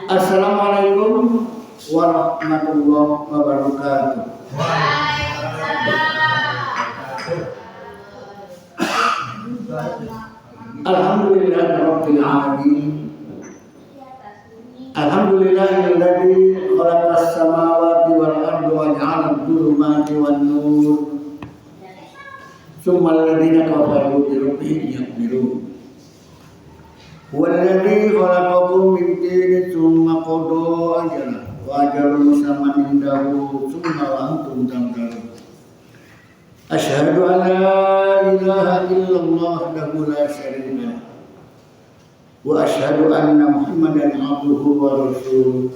Assalamualaikum warahmatullahi wabarakatuh. Alhamdulillahirabbil alamin. Alhamdulillahilladzi khalaqas samawati wal arda wa ja'ala adh-dhulumati wan nur. Tsumma alladziina kafaru bi rabbihim yakfurun. Walladzi khalaqakum min tinin tsumma qadaa ajalan wa ajalun musamman indahu tsumma antum tamtarun. Asyhadu an la ilaha illallah wahdahu la syarika lahu wa asyhadu anna Muhammadan abduhu wa rasuluh.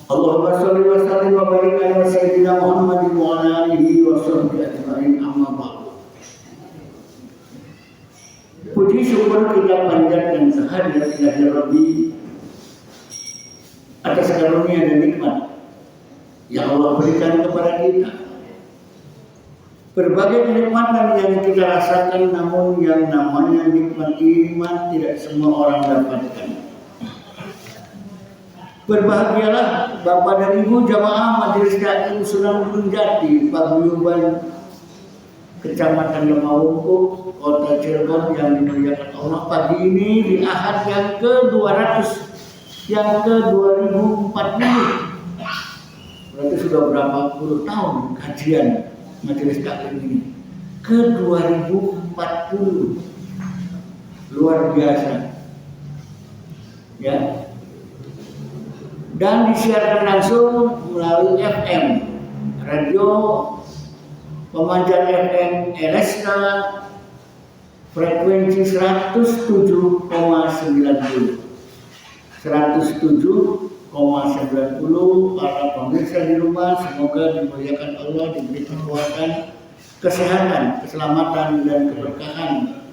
Allahumma shalli wa sallim wa barik ala sayyidina Muhammadin wa ala alihi wa sahbihi ajma'in, amma ba'du. Puji syukur kita panjatkan kehadirat ilahi Rabbi atas karunia dan nikmat yang Allah berikan kepada kita. Berbagai kenikmatan yang kita rasakan, namun yang namanya nikmat iman tidak semua orang dapatkan. Berbahagialah Bapak dan Ibu jamaah Majelis Taklim Sunan Gunung Jati, Paguyuban, Kecamatan Lemawungkuk, Kota Cirebon yang dimuliakan Allah, pagi ini di Ahad yang ke-200, yang ke-2040. Berarti sudah berapa puluh tahun kajian Majelis Taklim ini, ke-2040. Luar biasa ya. Dan disiarkan langsung melalui FM, radio Pemanjat FM LSK, frekuensi 107,90 para pemirsa di rumah, semoga dimuliakan Allah, diberi kekuatan, kesehatan, keselamatan dan keberkahan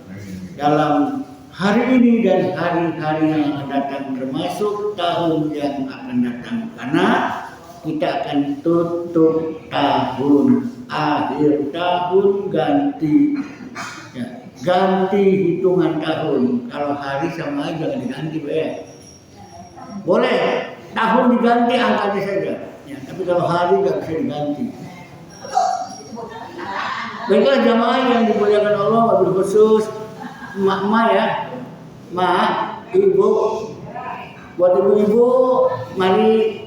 dalam hari ini dan hari-hari yang akan datang, termasuk tahun yang akan datang, karena kita akan tutup tahun, akhir tahun, ganti ya, ganti hitungan tahun. Kalau hari sama aja jangan diganti, boleh tahun diganti angkanya saja ya, tapi kalau hari nggak bisa diganti. Baiklah jamaah yang dimuliakan Allah, wabil khusus emak-emak ya, ibu, buat ibu-ibu, mari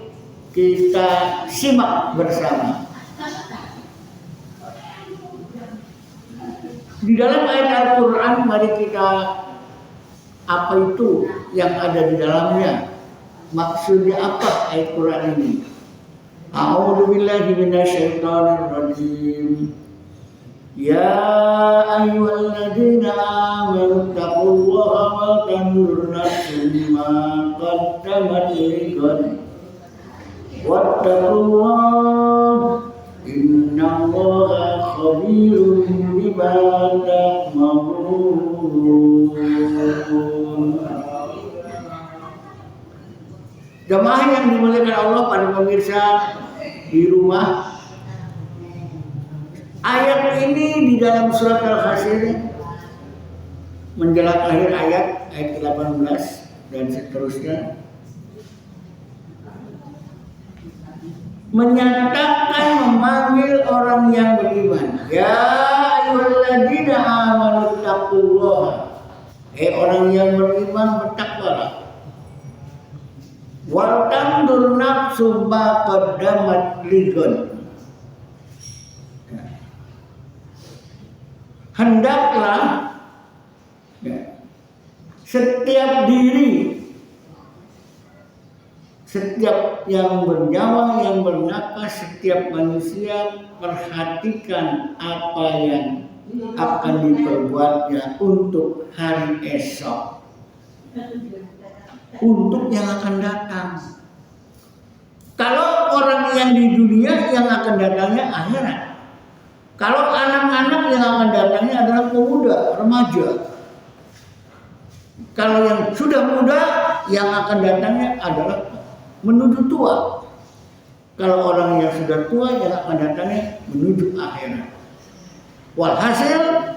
kita simak bersama. Di dalam ayat Al-Quran, mari kita, apa itu yang ada di dalamnya, maksudnya apa ayat Quran ini. A'udzu billahi minasyaitonir rajim. Ya ayyuhalladzina amanu taqullaha wa tanzur nafsum ma qaddamat lighad wattaqullaha innallaha khabirun bima ta'malun. Jemaah yang dimuliakan Allah, para pemirsa di rumah, ayat ini di dalam surat Al-Hashr menjelang akhir ayat 18 dan seterusnya menyatakan, memanggil orang yang beriman. Ya ayyuhalladzina amanu taqullaha, orang yang beriman, bertakwalah. Wa tanzur nafsum ma qaddamat lighad, hendaklah ya, setiap diri, setiap yang bernyawa, yang bernapas, setiap manusia perhatikan apa yang akan diperbuatnya untuk hari esok, untuk yang akan datang. Kalau orang yang di dunia, yang akan datangnya akhirat. Kalau anak-anak, yang akan datangnya adalah pemuda, remaja. Kalau yang sudah muda, yang akan datangnya adalah menuju tua. Kalau orang yang sudah tua, yang akan datangnya menuju akhirat. Walhasil,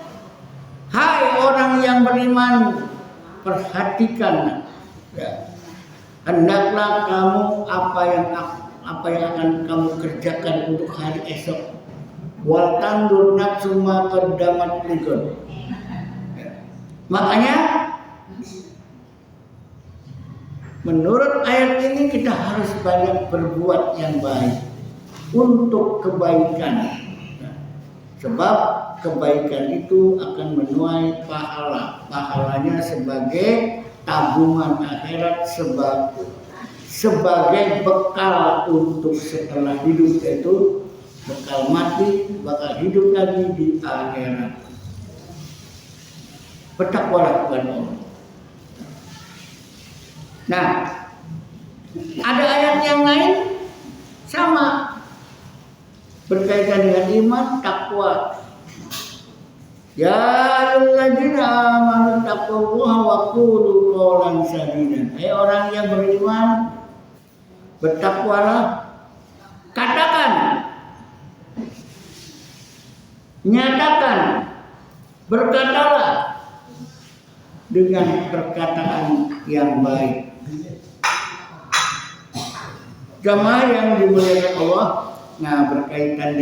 beriman, perhatikan ya. Hendaklah kamu apa yang akan kamu kerjakan untuk hari esok. Wal tandur nafsu ma qaddamat lighad. Makanya menurut ayat ini kita harus banyak berbuat yang baik untuk kebaikan. Sebab kebaikan itu akan menuai pahala. Pahalanya sebagai tabungan akhirat, sebagai bekal untuk setelah hidup, yaitu bekal mati, bakal hidup lagi di akhirat. Bertakwalah kepada Allah. Nah, ada ayat yang lain sama berkaitan dengan iman, takwa. Ya ayyuhalladzina amanu taqullaha wa qulu qawlan sadida. Hai orang yang beriman, bertakwalah, katakan, nyatakan, berkatalah dengan perkataan yang baik. Jamaah yang dimuliakan Allah, nah berkaitan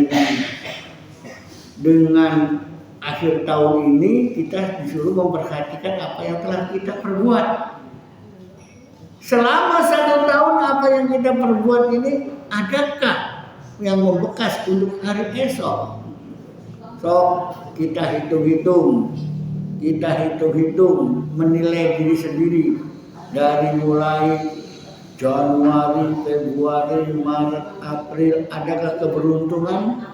dengan akhir tahun ini kita disuruh memperhatikan apa yang telah kita perbuat. Selama 1 tahun apa yang kita perbuat ini adakah yang membekas untuk hari esok? So kita hitung-hitung, menilai diri sendiri dari mulai Januari, Februari, Maret, April, adakah keberuntungan?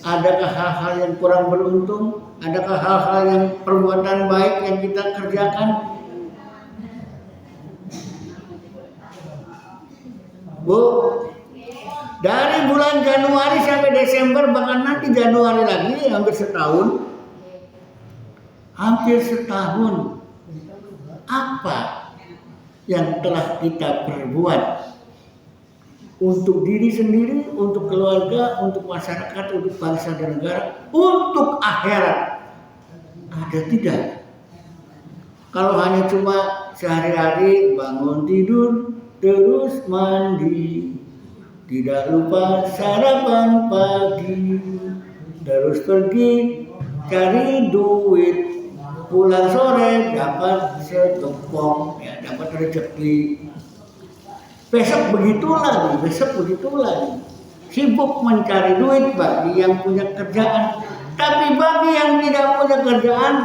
Adakah hal-hal yang kurang beruntung? Adakah hal-hal yang perbuatan baik yang kita kerjakan? Bu, dari bulan Januari sampai Desember, bahkan nanti Januari lagi, hampir setahun, apa yang telah kita perbuat untuk diri sendiri, untuk keluarga, untuk masyarakat, untuk bangsa dan negara, untuk akhirat? Ada tidak? Kalau hanya cuma sehari-hari bangun tidur, terus mandi, tidak lupa sarapan pagi, terus pergi cari duit, pulang sore dapat setepok, ya, dapat rezeki. Besok begitu lagi. Sibuk mencari duit bagi yang punya kerjaan. Tapi bagi yang tidak punya kerjaan,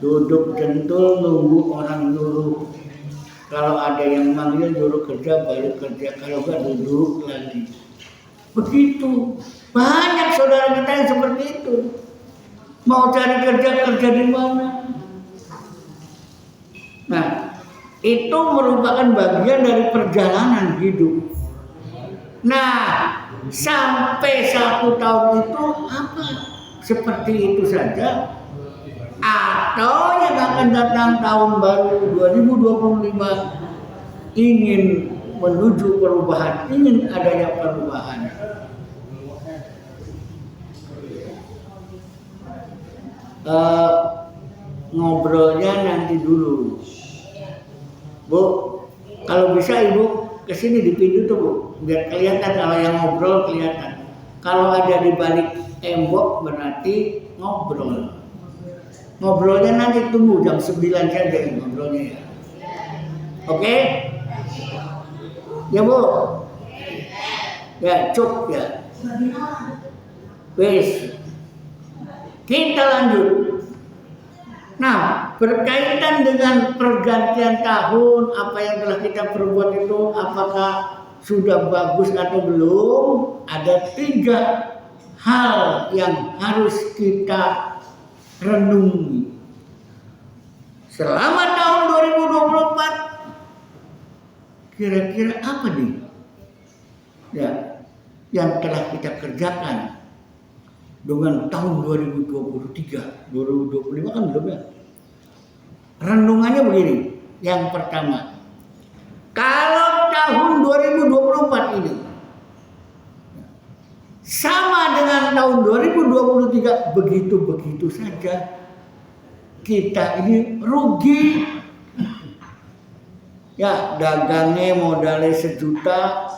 duduk kentul nunggu orang nyuruh. Kalau ada yang manggil nyuruh kerja, baru kerja. Kalau enggak duduk lagi. Begitu. Banyak saudara kita yang seperti itu. Mau cari kerja di mana? Nah, itu merupakan bagian dari perjalanan hidup. Nah, sampai 1 tahun itu apa? Seperti itu saja? Atau yang akan datang tahun baru 2025 ingin menuju perubahan, ingin adanya perubahan? Ngobrolnya nanti dulu, Bu. Kalau bisa Ibu kesini di pintu tuh, Bu, biar kelihatan. Kalau yang ngobrol kelihatan. Kalau ada di balik tembok berarti ngobrol. Ngobrolnya nanti tunggu jam 9 saja ngobrolnya ya. Oke? Ya Bu. Ya cukup ya. Wes. Kita lanjut. Nah, berkaitan dengan pergantian tahun, apa yang telah kita perbuat itu apakah sudah bagus atau belum? Ada 3 hal yang harus kita renungi selama tahun 2024. Kira-kira apa nih ya yang telah kita kerjakan dengan tahun 2023, 2025 kan belum ya. Renungannya begini. Yang pertama, kalau tahun 2024 ini sama dengan tahun 2023 begitu-begitu saja, kita ini rugi. Ya, dagangnya modalnya 1 juta,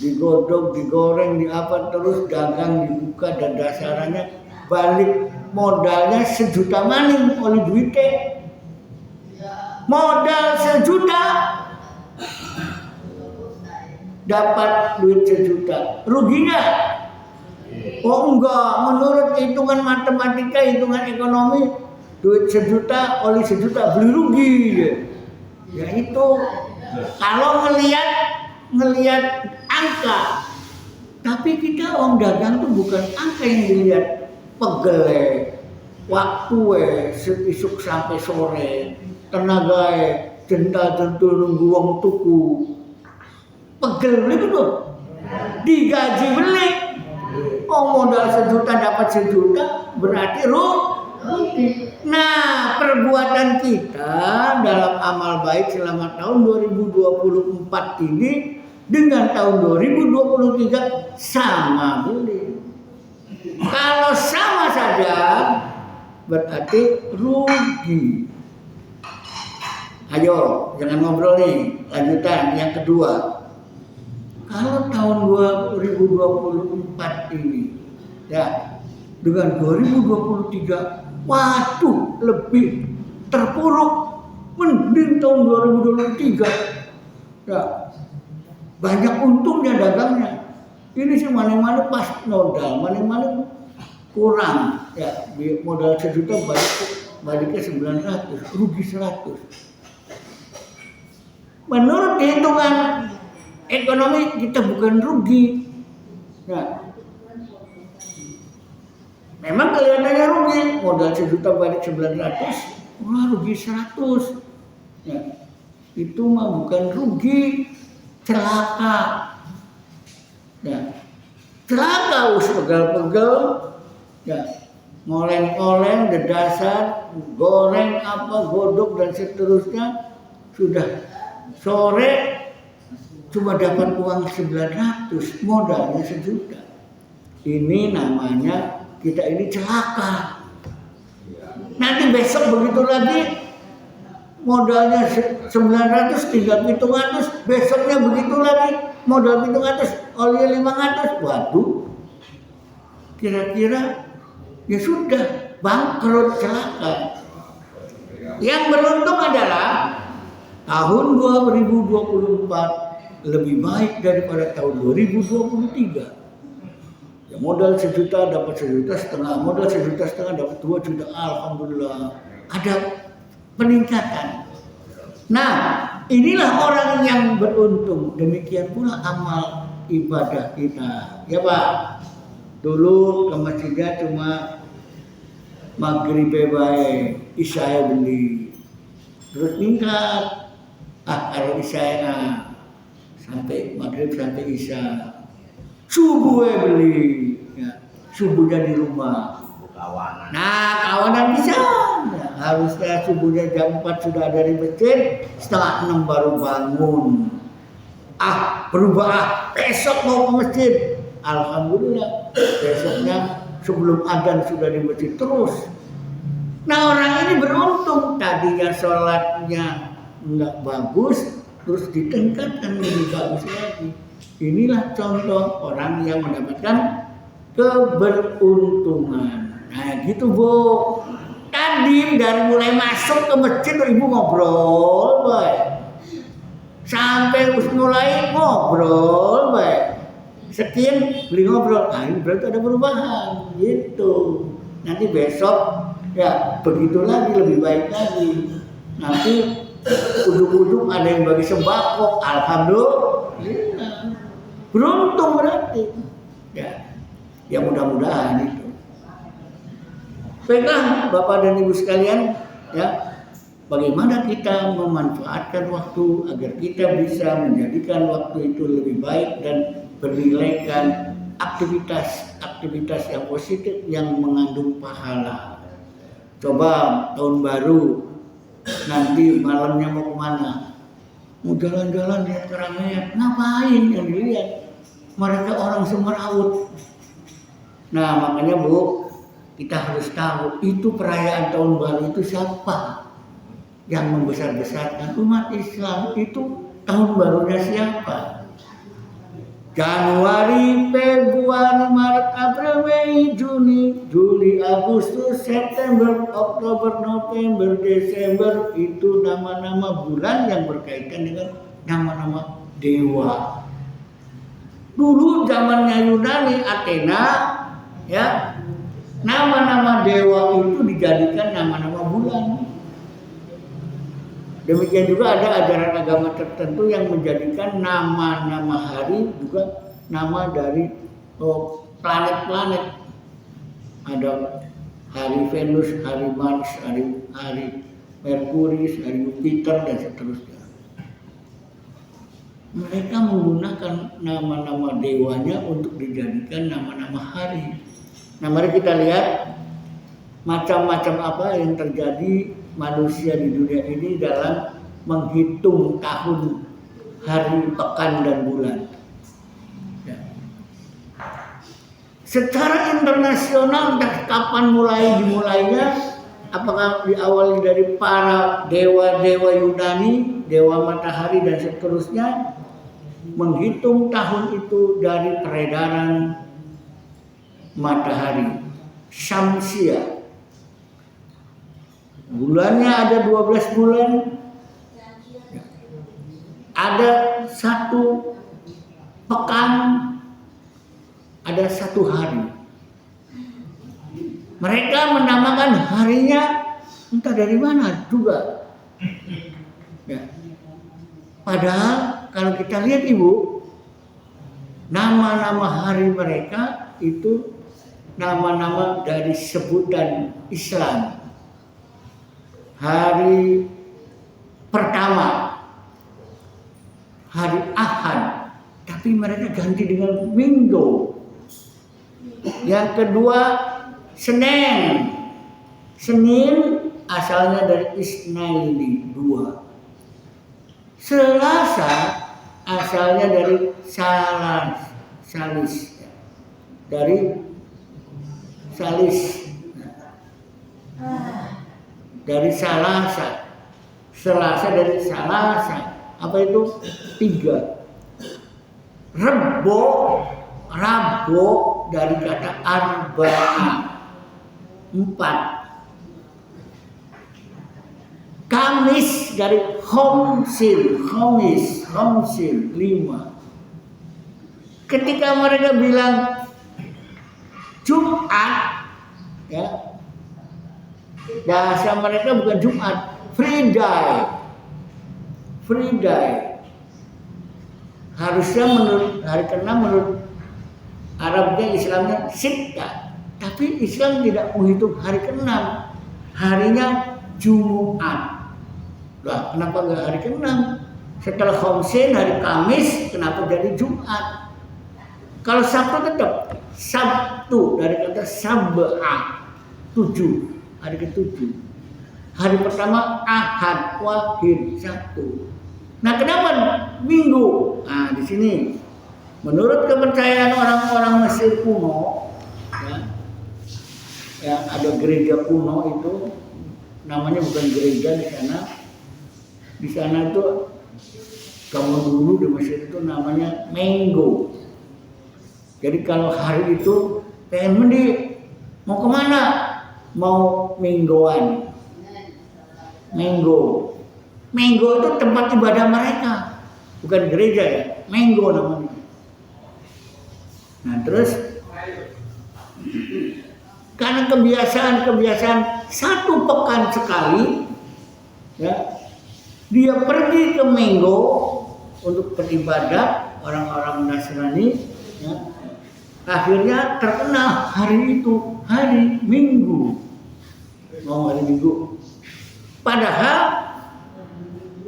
digodok, digoreng, diapa terus dagang dibuka dan dasarannya balik modalnya 1 juta maning oleh duitnya. Modal 1 juta dapat duit 1 juta, ruginya? Oh enggak, menurut hitungan matematika, hitungan ekonomi, duit 1 juta oleh 1 juta beli rugi. Ya itu kalau ngelihat angka. Tapi kita orang dagang tuh bukan angka yang dilihat, pegel, waktu isuk sampai sore, tenaga jental-jentul nunggu wong tuku. Pegel begitu. Digaji beli. Oh modal 1 juta dapat 1 juta berarti rugi. Nah, perbuatan kita dalam amal baik selama tahun 2024 ini dengan tahun 2023 sama beli. Kalau sama saja berarti rugi. Ayo, jangan ngobrol nih. Lanjutan yang kedua. Kalau tahun 2024 ini ya dengan 2023, waduh lebih terpuruk, mending tahun 2023 ya banyak untungnya dagangnya. Ini sih maning-maning pas modal, maning-maning kurang ya, modal 1 juta baliknya 900, rugi 100. Menurut hitungan ekonomi kita bukan rugi. Nah, memang kelihatannya rugi, modal 1 juta balik 900, wah rugi 100. Ya, itu mah bukan rugi, celaka. Ya, celaka pegel-pegel, ya, ngoleng-ngoleng, dedasar, goreng apa, godok dan seterusnya, sudah sore cuma dapat uang 900, modalnya 1 juta. Ini namanya kita ini celaka. Nanti besok begitu lagi modalnya 900 tinggal 700, besoknya begitu lagi modal 700, oli 500. Waduh. Kira-kira ya sudah bangkrut, celaka. Yang beruntung adalah tahun 2024 lebih baik daripada tahun 2023. Ya, modal 1 juta dapat 1,5 juta, modal 1,5 juta dapat 2 juta. Alhamdulillah ada peningkatan. Nah, inilah orang yang beruntung. Demikian pula amal ibadah kita. Ya Pak, dulu ke masjidnya cuma maghrib bae, isya beli, terus meningkat. Kalau isya sampai maghrib sampai isya, subuh beli, ya, subuhnya di rumah. Nah kawanan bisa, ya, harusnya subuhnya jam 4 sudah ada di masjid, setengah 6 baru bangun. Berubah, besok mau ke masjid. Alhamdulillah, besoknya sebelum adzan sudah di masjid terus. Nah orang ini beruntung, tadinya sholatnya nggak bagus, terus ditingkatkan lebih bagus lagi. Inilah contoh orang yang mendapatkan keberuntungan. Nah gitu Bu. Tadi dari mulai masuk ke masjid ibu ngobrol baik, sampai mulai ngobrol baik, sekian beli ngobrol. Nah ini berarti ada perubahan gitu. Nanti besok ya begitu lagi, lebih baik lagi. Nanti ujung-ujung ada yang bagi sembako, alhamdulillah, beruntung berarti. Ya mudah-mudahan itu. Baiklah Bapak dan Ibu sekalian, ya bagaimana kita memanfaatkan waktu agar kita bisa menjadikan waktu itu lebih baik dan bernilaikan aktivitas yang positif yang mengandung pahala. Coba tahun baru nanti malamnya mau kemana? Mau jalan-jalan lihat keramaian, ngapain yang dilihat? Mereka orang Semeraut. Nah makanya Bu, kita harus tahu itu perayaan tahun baru itu siapa yang membesar-besarkan umat Islam, itu tahun barunya siapa? Januari, Februari, Maret, April, Mei, Juni, Juli, Agustus, September, Oktober, November, Desember, itu nama-nama bulan yang berkaitan dengan nama-nama dewa. Dulu zamannya Yunani, Athena, ya, nama-nama dewa itu dijadikan nama-nama bulan. Demikian juga ada ajaran agama tertentu yang menjadikan nama-nama hari juga nama dari planet-planet. Ada hari Venus, hari Mars, hari Merkurius, hari Jupiter, dan seterusnya. Mereka menggunakan nama-nama dewanya untuk dijadikan nama-nama hari. Nah, mari kita lihat macam-macam apa yang terjadi manusia di dunia ini dalam menghitung tahun, hari, pekan, dan bulan. Ya. Secara internasional, entah kapan dimulainya, apakah diawali dari para dewa-dewa Yunani, dewa matahari, dan seterusnya, menghitung tahun itu dari peredaran matahari, Syamsia. Bulannya ada 12 bulan, ada satu pekan, ada satu hari. Mereka menamakan harinya entah dari mana juga. Ya. Padahal kalau kita lihat Ibu, nama-nama hari mereka itu nama-nama dari sebutan Islam. Hari pertama, hari Ahad, tapi mereka ganti dengan Minggu. Yang kedua, Senin. Senin asalnya dari Isnaini, 2. Selasa asalnya dari Salis, dari Salis. Dari Selasa dari Salasa, apa itu? 3. Rabu dari kata arba'a, 4. Kamis dari khomsil, 5. Ketika mereka bilang Jumat, ya, bahasa mereka bukan Jumat, Friday. Harusnya menurut hari ke-6 menurut Arabnya, Islamnya Sitta. Tapi Islam tidak menghitung hari ke-6, harinya Jumat. Lah, kenapa enggak hari ke-6? Setelah Khomsin, hari Kamis, kenapa jadi Jumat? Kalau Sabtu tetap Sabtu dari kata Sab'a, 7. Hari ke-7. Hari pertama Ahad, Wahid, 1. Nah, kenapa Minggu? Nah, di sini menurut kepercayaan orang-orang Mesir kuno, ya, ada gereja kuno itu namanya bukan gereja di sana. Di sana itu kamu dulu di Mesir itu namanya Minggu. Jadi kalau hari itu pengen mandi, mau kemana? Mau mingguan. Minggu itu tempat ibadah mereka, bukan gereja ya. Minggu namanya. Nah, terus karena kebiasaan satu pekan sekali, ya, dia pergi ke Minggu untuk beribadah, orang-orang Nasrani, ya. Akhirnya terkenal hari itu hari Minggu. Mau hari Minggu. Padahal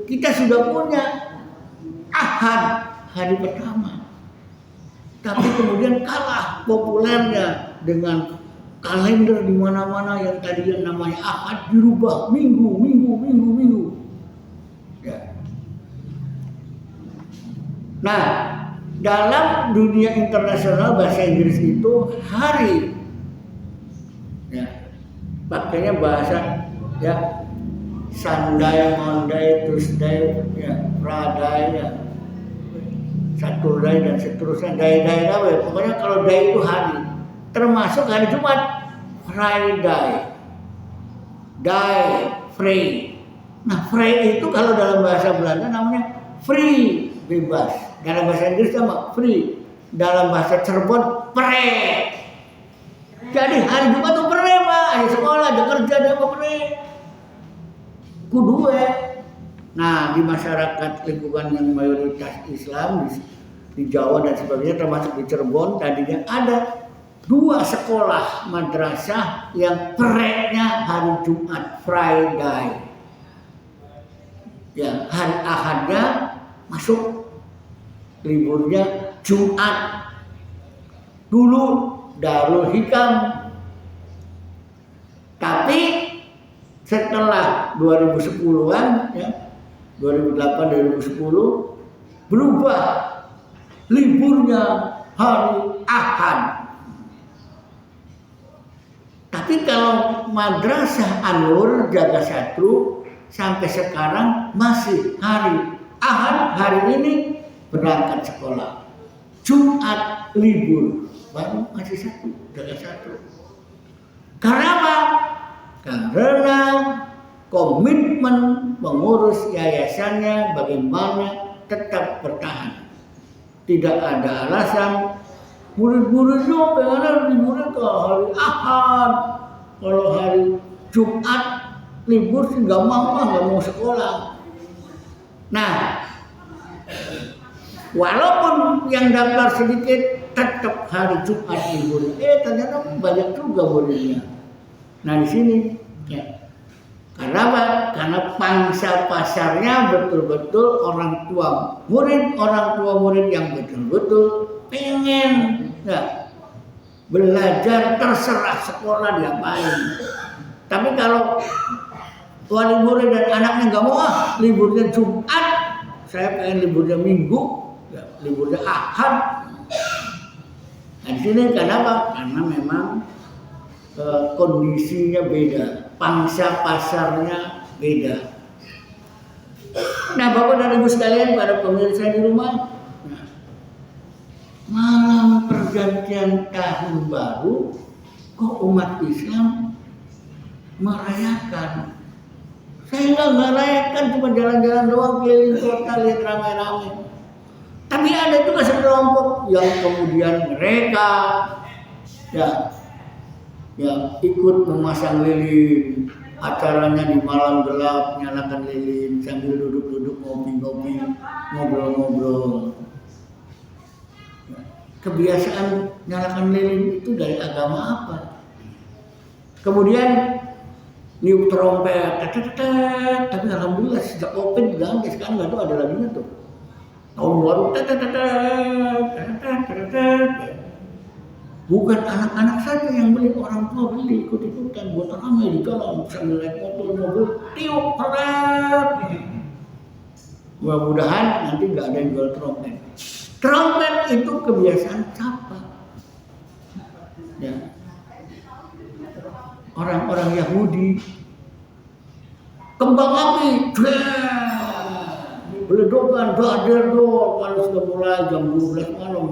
kita sudah punya Ahad, hari pertama. Tapi kemudian kalah populernya dengan kalender di mana-mana yang tadinya namanya Ahad dirubah Minggu. Ya. Nah, dalam dunia internasional bahasa Inggris itu hari, Ya, pakainya bahasa ya Sunday, Monday, Tuesday, ya Friday, ya Saturday dan seterusnya. Day apa? Pokoknya kalau day itu hari, termasuk hari Jumat, Friday, day, free. Nah, free itu kalau dalam bahasa Belanda namanya free, bebas. Dalam bahasa Inggris sama free. Dalam bahasa Cirebon, pre. Jadi hari Jumat itu pre, Pak. Ada sekolah, ada kerja, ada apa pre. Kudu Nah, di masyarakat lingkungan yang mayoritas Islam di Jawa dan sebagainya, termasuk di Cirebon, tadinya ada 2 sekolah madrasah yang perenya hari Jumat, Friday. Ya, hari Ahadnya masuk, liburnya Jumat. Dulu Darul Hikam. Tapi setelah 2010-an ya, 2008-2010 berubah liburnya hari Ahad. Tapi kalau Madrasah An-Nur Jaga Satru sampai sekarang masih hari Ahad, hari ini berangkat sekolah. Jumat libur, baru masih Jaga Satru. Karena apa? Karena komitmen pengurus yayasannya bagaimana tetap bertahan. Tidak ada alasan murid-muridnya bagaimana liburnya ke hari Ahad. Kalau hari Jumat libur sih nggak mau sekolah. Nah, walaupun yang daftar sedikit tetap hari Jumat libur. Ternyata banyak juga muridnya. Nah di sini ya. Karena apa? Karena pangsa pasarnya betul-betul orang tua murid yang betul-betul pengen ya, belajar, terserah sekolah diapain. Tapi kalau wali murid dan anaknya nggak mau, liburnya Jumat, saya pengen liburnya Minggu, ya, liburnya Ahad. Nah di sini kenapa? Karena memang kondisinya beda, pangsa pasarnya beda. Nah, Bapak dan Ibu sekalian, para pemirsa di rumah, malam pergantian tahun baru, kok umat Islam merayakan? Saya nggak merayakan, cuma jalan-jalan doang keliling kota lihat ramai-ramai. Tapi ada juga sekelompok yang kemudian mereka ya ikut memasang lilin, acaranya di malam gelap nyalakan lilin sambil duduk-duduk ngopi-ngopi, ngobrol-ngobrol. Kebiasaan nyalakan lilin itu dari agama apa? Kemudian niup trompet, tapi alhamdulillah sejak Covid ganti, sekarang nggak tahu ada lagi tuh. Tahun baru, bukan anak-anak saja yang beli, orang tua beli, ikut-ikutan, buat ramai di jalan sambil naik mobil, tiup trompet. Mudah-mudahan nanti nggak ada yang jual trompet. Trompet itu kebiasaan siapa? Ya. Orang-orang Yahudi, kembang api, beledokan, kalau sudah mulai jam 12 malam,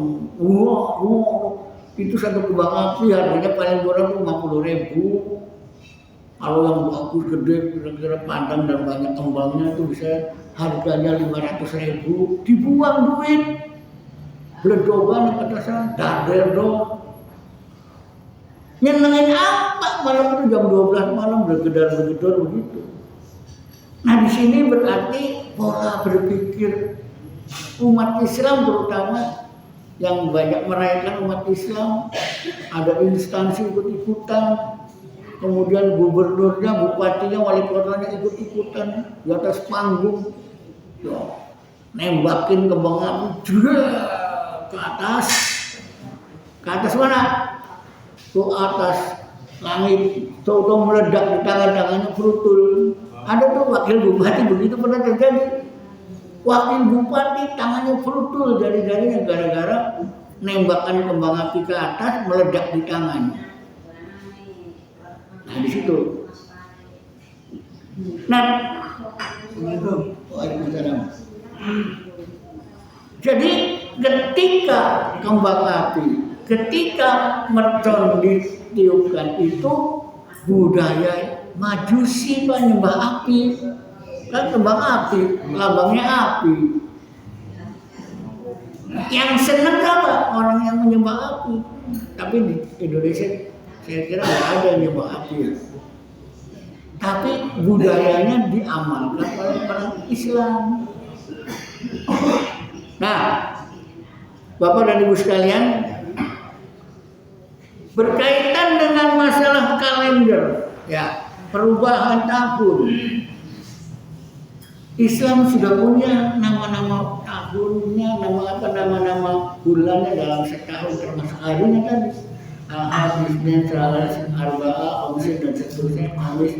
itu satu kembang api harganya paling murah 50.000. Kalau yang bagus gede kira-kira padang dan banyak kembangnya itu bisa harganya 500.000. Dibuang duit, beledokan petasan, nyenengin apa malam itu jam 12 malam bergedar-gedor begitu. Nah di sini berarti pola berpikir umat Islam terutama yang banyak merayakan umat Islam, ada instansi ikut-ikutan, kemudian gubernurnya, bupatinya, wali kotanya ikut-ikutan di atas panggung, ya, nembakin kembang api ke atas mana? Ke atas langit, tahu meledak di tangan-tangannya brutul. Ada tuh wakil bupati begitu pernah terjadi. Wakil bupati tangannya brutul jari-jarinya gara-gara nembakan kembang api ke atas meledak di tangannya. Nah di situ. Nah, Waalaikumsalam. Jadi ketika kembang api, ketika mercon ditiupkan itu budaya Majusi penyembah api. Kan kembang api, lambangnya api. Yang senang apa? Orang yang menyembah api. Tapi di Indonesia saya kira nggak ada yang menyembah api ya. Tapi budayanya diamalkan oleh orang Islam. Nah, Bapak dan Ibu sekalian, berkaitan dengan masalah kalender, ya, perubahan tahun. Islam sudah punya nama-nama tahunnya, nama bulannya dalam setahun termasuk harinya tadi. Ahad, Isnin, Selasa, Arba'ah, Khamis dan seterusnya. Kamis.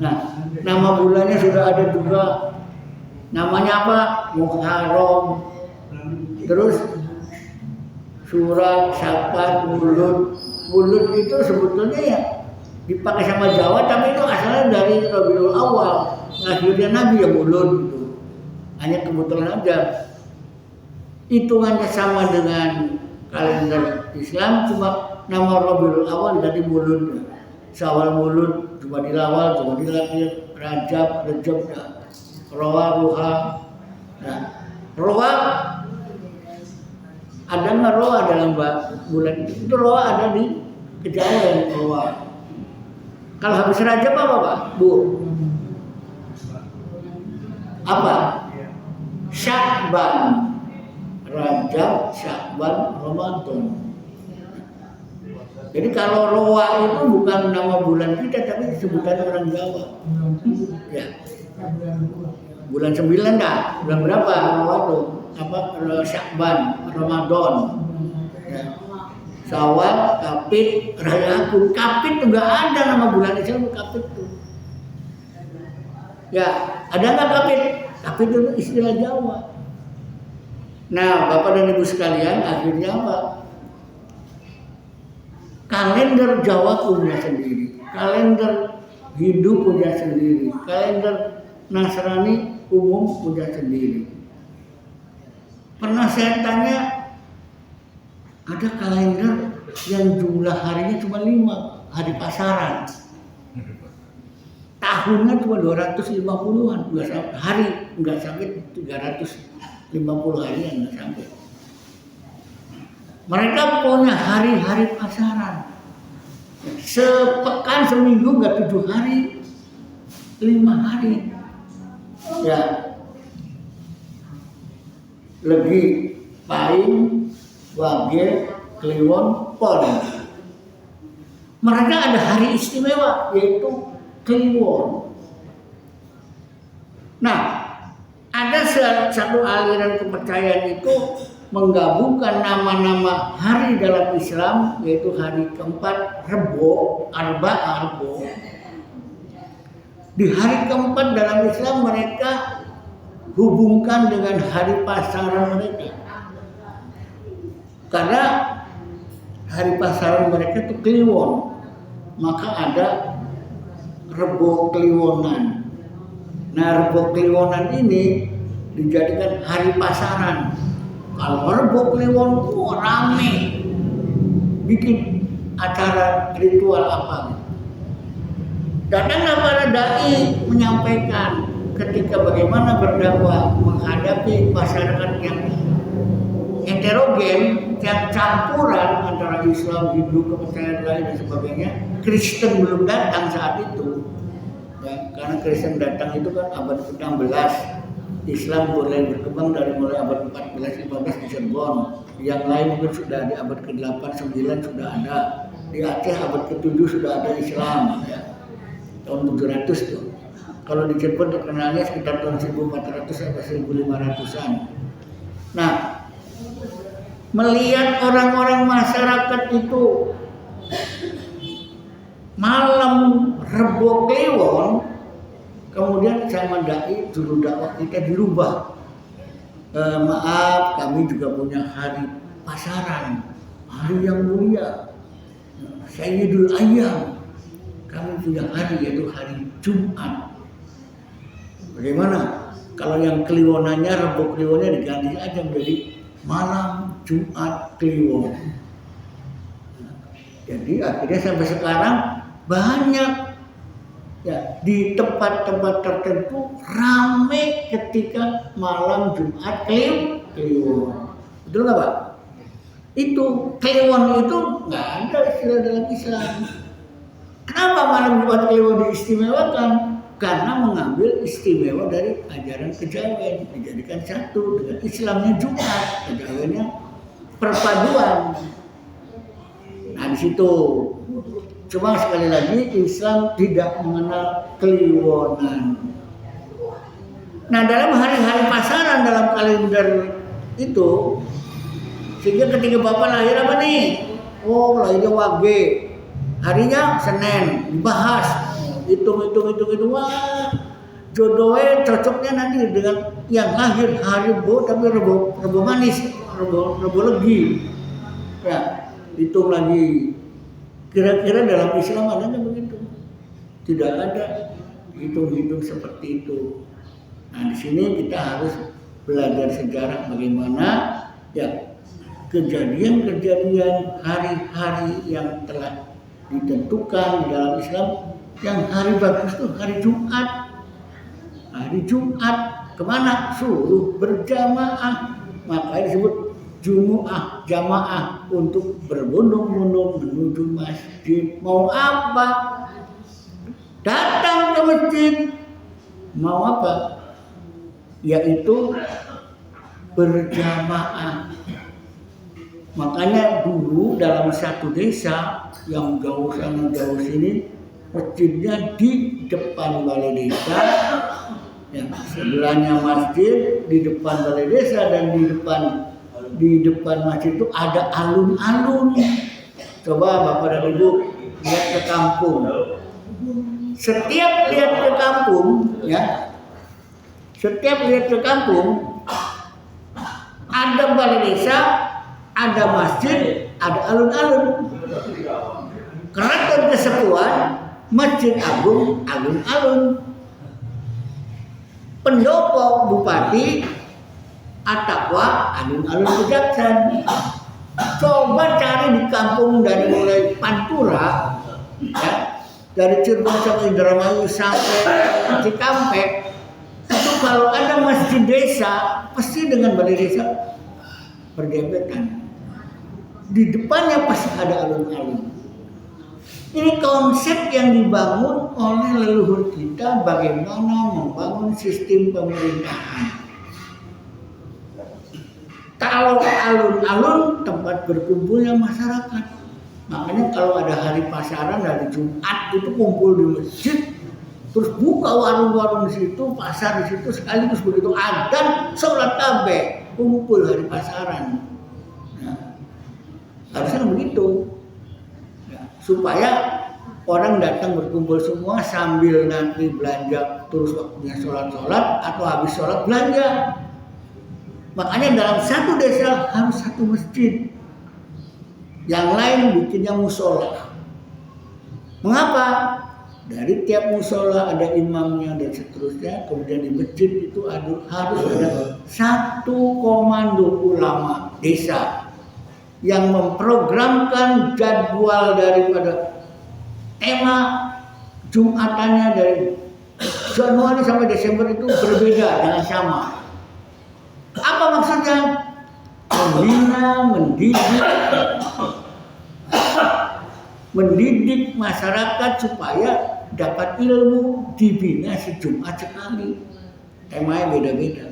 Nah, nama bulannya sudah ada juga. Namanya apa? Muharram. Terus Surat, Syaban, Mulud. Mulud itu sebetulnya ya dipakai sama Jawa, tapi itu asalnya dari Rabiul Awal. Akhirnya Nabi yang Mulud itu. Hanya kebetulan aja. Hitungannya sama dengan kalender Islam, cuma nama Rabiul Awal jadi Mulud. Syawal Mulud, Jumadil Awal, Jumadil Akhir, Rajab, Roa, Ruha. Nah, Roa ada nggak Roa dalam bulan itu? Itu Roa ada di Kejawen, Roa. Kalau habis Rajab apa Pak? Bu? Apa? Syakban. Rajab, Syakban, Ramadan. Jadi kalau Roa itu bukan nama bulan kita, tapi sebutan orang Jawa. Ya. Bulan 9 dah. Bulan berapa Roa itu? Apa? Syakban, Ramadan. Ya. Syawal, Kapit, Rayakun. Kapit itu nggak ada nama bulan Islam, Kapit itu. Ya, ada nggak Kapit? Kapit itu istilah Jawa. Nah, Bapak dan Ibu sekalian, akhirnya apa? Kalender Jawa punya sendiri, kalender Hindu punya sendiri, kalender Nasrani umum punya sendiri. Pernah saya tanya, ada kalender yang jumlah harinya cuma 5 hari pasaran, tahunnya cuma 250-an, hari nggak sampai 350 hari yang nggak sampai. Mereka punya hari-hari pasaran. Sepekan, seminggu nggak 7 hari, 5 hari. Ya, Legi, Paing, Wage, Kliwon, Pon. Mereka ada hari istimewa yaitu Kliwon. Nah, ada satu aliran kepercayaan itu menggabungkan nama-nama hari dalam Islam, yaitu hari keempat Rebo, Arba'ah Rebo. Di hari keempat dalam Islam mereka hubungkan dengan hari pasaran mereka. Karena hari pasaran mereka itu Kliwon, maka ada Rebo Kliwonan. Nah, Rebo Kliwonan ini dijadikan hari pasaran. Kalau Rebo Kliwon rame, bikin acara ritual apa. Datanglah para dai menyampaikan ketika bagaimana berdakwah menghadapi masyarakat yang heterogen, yang campuran antara Islam, Hindu, kepercayaan lain dan sebagainya. Kristen belum datang saat itu, ya, karena Kristen datang itu kan abad ke-16. Islam mulai berkembang dari mulai abad 14-15 di Cirebon. Yang lain mungkin sudah di abad ke-8, 9 sudah ada. Di Aceh abad ke-7 sudah ada Islam, ya. Tahun 700 tuh. Kalau di Cirebon terkenalnya sekitar tahun 1400 sampai 1500-an. Nah, melihat orang-orang masyarakat itu malam Rebo Kliwon, kemudian sama dai juru dakwah kita dirubah. Maaf, kami juga punya hari pasaran, hari yang mulia, Sayyidul Ayyam. punya hari, yaitu hari Jumat. Bagaimana kalau yang kliwonannya, Rebo Kliwonnya diganti aja menjadi malam Jumat Kliwon. Jadi akhirnya sampai sekarang banyak ya di tempat-tempat tertentu ramai ketika malam Jumat Kliwon. Betul nggak Pak? Itu Kliwon itu nggak ada istilah dalam Islam. Kenapa malam Jumat Kliwon diistimewakan? Karena mengambil istimewa dari ajaran kejawen, dijadikan satu dengan Islamnya Jumat, kejawennya perpaduan. Nah di situ, cuma sekali lagi Islam tidak mengenal kliwonan. Nah dalam hari-hari pasaran dalam kalender itu, sehingga ketika Bapak lahir apa nih? Oh lahirnya Wage, harinya Senin, dibahas. Hitung, wah jodohnya cocoknya nanti dengan yang lahir hari Rebo, tapi Rebo manis, Rebo legi. Ya, hitung lagi. Kira-kira dalam Islam ada nggak begitu? Tidak ada hitung-hitung seperti itu. Nah di sini kita harus belajar sejarah bagaimana ya kejadian-kejadian hari-hari yang telah ditentukan di dalam Islam. Yang hari bagus itu hari Jumat. Hari Jumat kemana? Suruh berjamaah. Makanya disebut Jumu'ah, jamaah untuk berbondong-bondong menuju masjid. Mau apa? Datang ke masjid. Mau apa? Yaitu berjamaah. Makanya dulu dalam satu desa yang jauh sana jauh sini, masjidnya di depan balai desa, yang sebelahnya masjid, di depan balai desa dan di depan masjid itu ada alun-alun. Coba Bapak dan Ibu lihat ke kampung. Setiap lihat ke kampung, ya, setiap lihat ke kampung ada balai desa, ada masjid, ada alun-alun. Keraton Kesekuan, Masjid Agung, alun-alun. Pendopo Bupati, Atakwa, alun-alun Kejaksan. Coba cari di kampung dari mulai Pantura, ya, dari Cirebon sampai Indramayu sampai Cikampek. Itu kalau ada masjid desa, pasti dengan balai desa berdempetan. Di depannya pasti ada alun-alun. Ini konsep yang dibangun oleh leluhur kita bagaimana membangun sistem pemerintahan. Kalau alun-alun tempat berkumpulnya masyarakat. Makanya kalau ada hari pasaran, hari Jumat itu kumpul di masjid, terus buka warung-warung di situ, pasar di situ, sekaligus begitu adzan, sholat kabeh, kumpul hari pasaran. Nah, harusnya begitu. Supaya orang datang berkumpul semua sambil nanti belanja terus waktunya sholat atau habis sholat belanja. Makanya dalam satu desa harus satu masjid, yang lain bikinnya musola. Mengapa? Dari tiap musola ada imamnya dan seterusnya. Kemudian di masjid itu harus ada satu komando ulama desa yang memprogramkan jadwal daripada tema Jumatannya dari Januari sampai Desember itu berbeda dengan sama. Apa maksudnya? Membina, mendidik masyarakat supaya dapat ilmu, dibina sejumat sekali. Temanya beda-beda.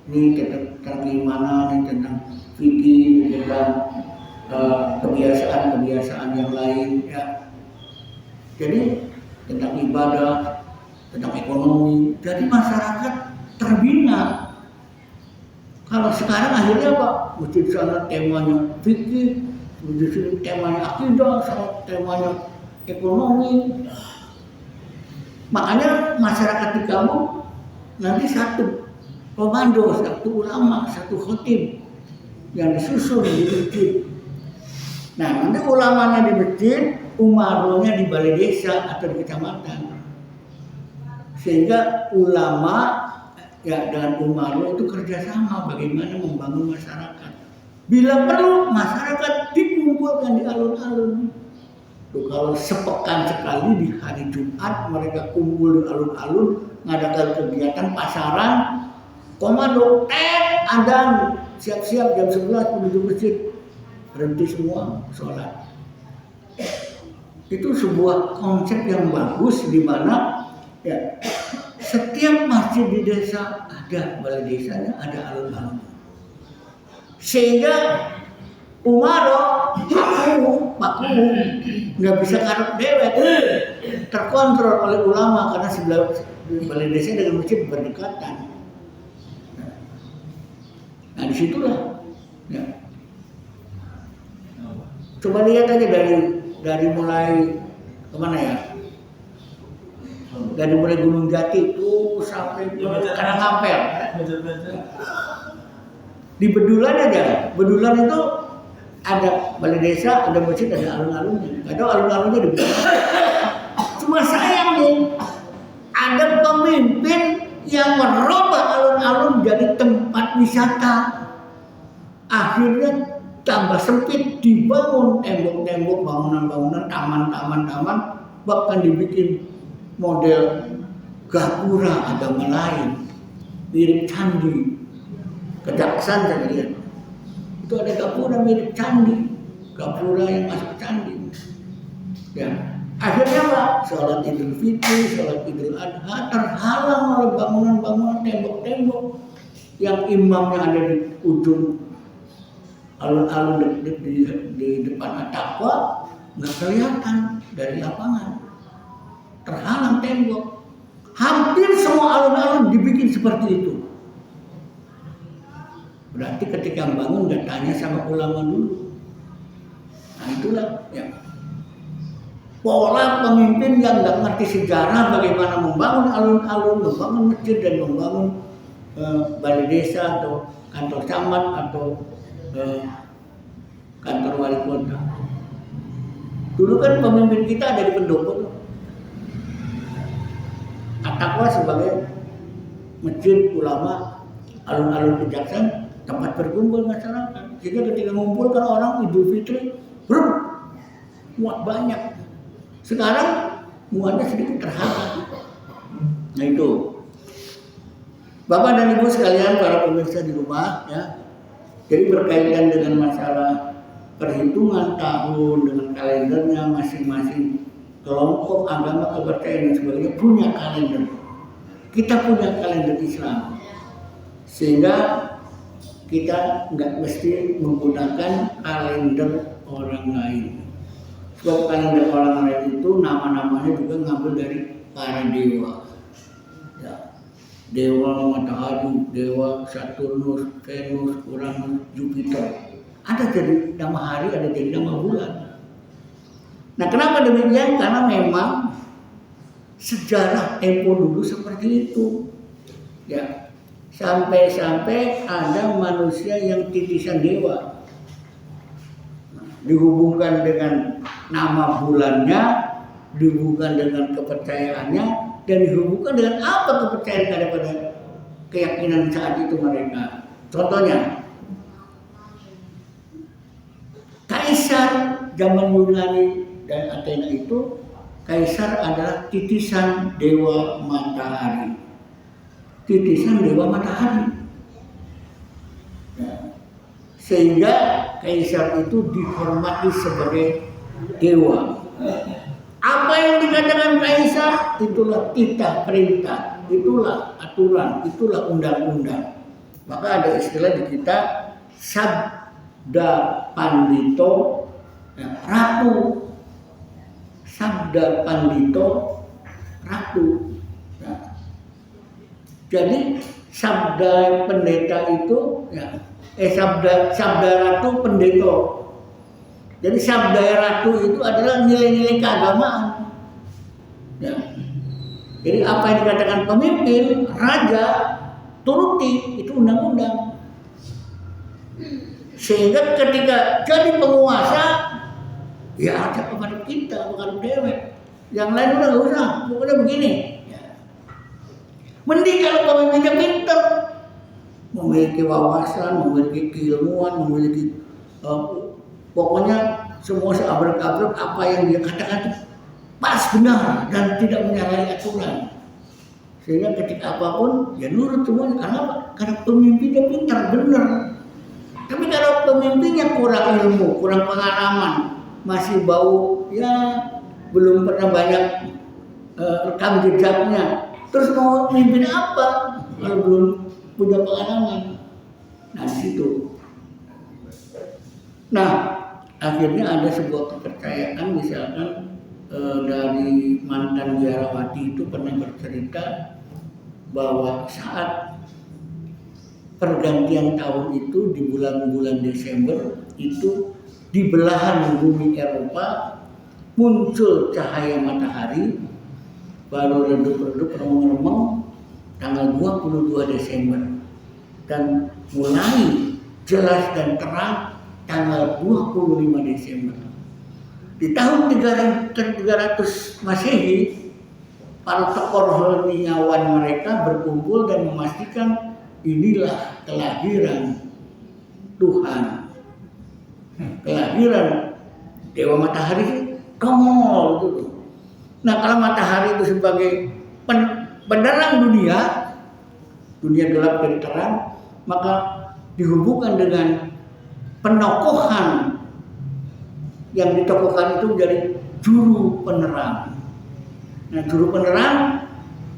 Ini tentang keimanan, ini tentang fikih, tentang kebiasaan-kebiasaan yang lain, ya. Jadi tentang ibadah, tentang ekonomi. Jadi masyarakat terbina. Kalau sekarang akhirnya Pak, masjid sana temanya fikih, masjid sini temanya akidah, sana temanya ekonomi. Makanya masyarakat di kampung nanti satu komando, satu ulama, satu khatib yang disusun di masjid. Nah nanti ulamanya di masjid, umaronya di balai desa atau di kecamatan. Sehingga ulama ya dengan umaro itu kerjasama bagaimana membangun masyarakat. Bila perlu masyarakat dikumpulkan di alun-alun. Tuh, kalau sepekan sekali di hari Jumat mereka kumpul di alun-alun mengadakan kegiatan pasaran, komando adzan, siap-siap jam 11 menuju masjid, berhenti semua sholat. Itu sebuah konsep yang bagus di mana ya setiap masjid di desa ada balai desanya, ada alun-alun. Sehingga umaro paku nggak bisa karep dewek, terkontrol oleh ulama karena sebelah balai desa dengan masjid berdekatan. Nah disitulah ya. Coba lihat aja dari mulai kemana ya, dari mulai Gunung Jati itu sampai Karangampel. Di Bedulan aja, Bedulan itu ada balai desa, ada masjid, ada alun-alunnya. Gak tahu alun-alunnya di mana. Cuma sayangnya ada pemimpin yang merubah alun-alun jadi tempat wisata. Akhirnya tambah sempit, dibangun tembok-tembok, bangunan-bangunan, taman-taman, bahkan dibikin model gapura agama lain, mirip candi. Kejaksan saya lihat itu ada gapura mirip candi, gapura yang masuk candi. Ya, akhirnya Pak, sholat Idul Fitri, sholat Idul Adha terhalang oleh bangunan-bangunan, tembok-tembok yang imamnya ada di ujung alun-alun di depan atapwa, nggak kelihatan dari lapangan, terhalang tembok. Hampir semua alun-alun dibikin seperti itu. Berarti ketika bangun udah tanya sama ulama dulu. Nah itulah ya. Pola pemimpin yang nggak ngerti sejarah bagaimana membangun alun-alun, membangun masjid dan membangun balai desa atau kantor camat atau kantor wali kota. Dulu kan pemimpin kita ada di pendopo. Atapwa sebagai masjid ulama, alun-alun Kejaksan tempat berkumpul masyarakat. Sehingga ketika mengumpulkan orang Idul Fitri, muat banyak. Sekarang muatnya sedikit terhambat. Nah itu, Bapak dan Ibu sekalian, para pemirsa di rumah, ya. Jadi berkaitan dengan masalah perhitungan tahun dengan kalendernya masing-masing kelompok agama kepercayaan dan sebagainya punya kalender. Kita punya kalender Islam, sehingga kita nggak mesti menggunakan kalender orang lain. Sebab kalender orang lain itu nama-namanya juga ngambil dari para dewa. Ya. Dewa matahari, dewa Saturnus, Venus, Uranus, Jupiter. Ada jadi nama hari, ada jadi nama bulan. Nah kenapa demikian? Karena memang sejarah tempo dulu seperti itu. Ya. Sampai-sampai ada manusia yang titisan dewa, dihubungkan dengan nama bulannya, dihubungkan dengan kepercayaannya, dan dihubungkan dengan apa kepercayaan daripada keyakinan saat itu mereka. Contohnya, Kaisar zaman Yunani dan Athena itu, Kaisar adalah titisan dewa matahari. Titisan dewa matahari. Ya. Sehingga Kaisar itu dihormati sebagai dewa. Apa yang dikatakan Kaisar, itulah titah perintah, itulah aturan, itulah undang-undang. Maka ada istilah di kita Sabda Pandito, ya, Ratu. Sabda Pandito, Ratu. Jadi sabda pendeta itu ya, sabda ratu pendeta. Jadi sabda ratu itu adalah nilai-nilai keagamaan. Ya. Jadi apa yang dikatakan pemimpin, raja, turuti, itu undang-undang. Sehingga ketika jadi penguasa, Ya ajak kepada kita, bukan dewek. Yang lain udah nggak usah, pokoknya begini. Ya. Mending kalau pemimpinnya pinter, memiliki wawasan, memiliki keilmuan, memiliki pokoknya semua seabrek-abrek apa yang dia katakan itu pas benar dan tidak menyalahi aturan. Sehingga ketika apapun ya nurut semuanya. Karena apa? Karena pemimpinnya pintar benar. Tapi kalau pemimpinnya kurang ilmu, kurang pengalaman, masih bau ya belum pernah banyak rekam jejaknya, terus mau mimpin apa kalau belum punya pengalaman? Nah di situ. Nah akhirnya ada sebuah kepercayaan, misalkan dari mantan biarawati itu pernah bercerita bahwa saat pergantian tahun itu di bulan-bulan Desember itu di belahan bumi Eropa muncul cahaya matahari baru redup-redup remeng-remeng tanggal 22 Desember dan mulai jelas dan terang tanggal 25 Desember. Di tahun 300 Masehi, para tokoh rohaniawan mereka berkumpul dan memastikan inilah kelahiran Tuhan. Kelahiran Dewa Matahari Tongol gitu. Nah kalau matahari itu sebagai penerang dunia gelap dan terang, maka dihubungkan dengan penokohan yang ditokohkan itu menjadi juru penerang. Nah juru penerang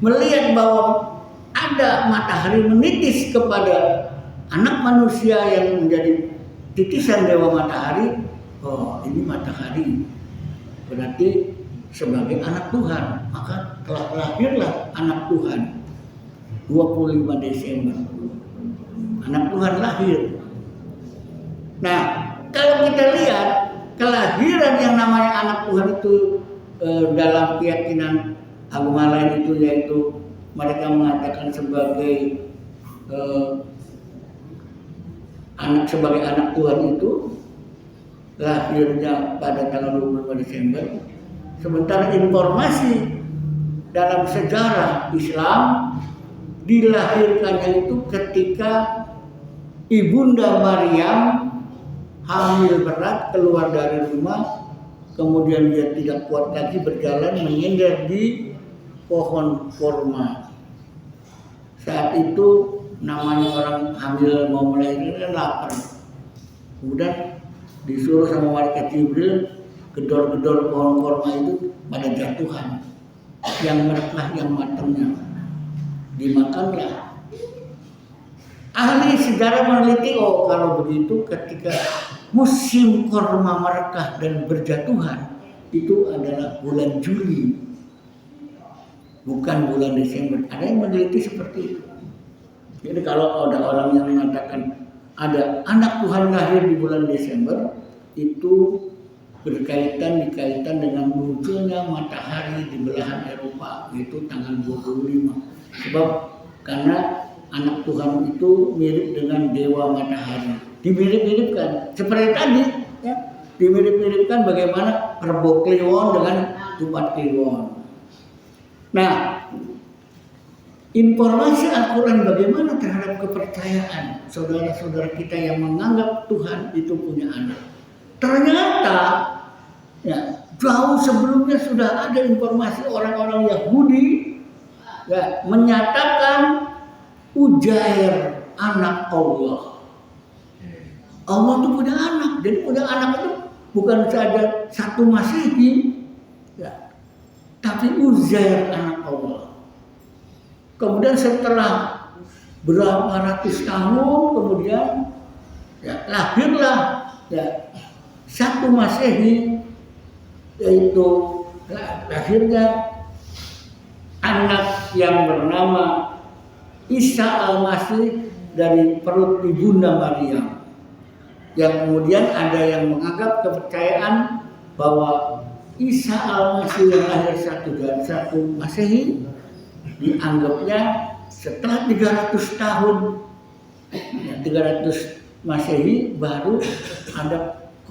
melihat bahwa ada matahari menitis kepada anak manusia yang menjadi titisan Dewa Matahari. Oh ini matahari berarti sebagai anak Tuhan, maka telah lahirlah anak Tuhan 25 Desember. Anak Tuhan lahir. Nah kalau kita lihat kelahiran yang namanya anak Tuhan itu dalam keyakinan agama lain itu yaitu mereka mengatakan sebagai anak Tuhan itu lahirnya pada tanggal 25 Desember. Sementara informasi dalam sejarah Islam dilahirkannya itu ketika Ibunda Maryam hamil berat keluar dari rumah, kemudian dia tidak kuat lagi berjalan menyender di pohon korma. Saat itu namanya orang hamil mau melahirkan lapar, kemudian disuruh sama malaikat Jibril gedor-gedor pohon korma itu pada jatuhan, yang merekah yang matangnya dimakanlah. Ahli sejarah meneliti, oh kalau begitu ketika musim korma merekah dan berjatuhan itu adalah bulan Juli, bukan bulan Desember. Ada yang meneliti seperti itu. Jadi kalau ada orang yang mengatakan ada anak Tuhan lahir di bulan Desember, itu dikaitkan dengan munculnya matahari di belahan Eropa, yaitu tanggal 25. Sebab karena anak Tuhan itu mirip dengan Dewa Matahari, dimirip-miripkan seperti tadi, ya, dimirip-miripkan bagaimana Rebo Kliwon dengan Tupat Kliwon. Nah, informasi Al-Quran bagaimana terhadap kepercayaan saudara-saudara kita yang menganggap Tuhan itu punya anak. Ternyata ya, jauh sebelumnya sudah ada informasi orang-orang Yahudi ya, menyatakan Uzair anak Allah. Allah itu punya anak. Jadi punya anak itu bukan saja satu Masehi ya, tapi Uzair anak Allah. Kemudian setelah berapa ratus tahun kemudian ya, lahirlah ya, satu Masehi, yaitu lahirnya anak yang bernama Isa Al-Masih dari perut Ibunda Maryam. Yang kemudian ada yang menganggap kepercayaan bahwa Isa Al-Masih yang lahir satu Masehi dianggapnya setelah 300 tahun ya, 300 Masehi baru ada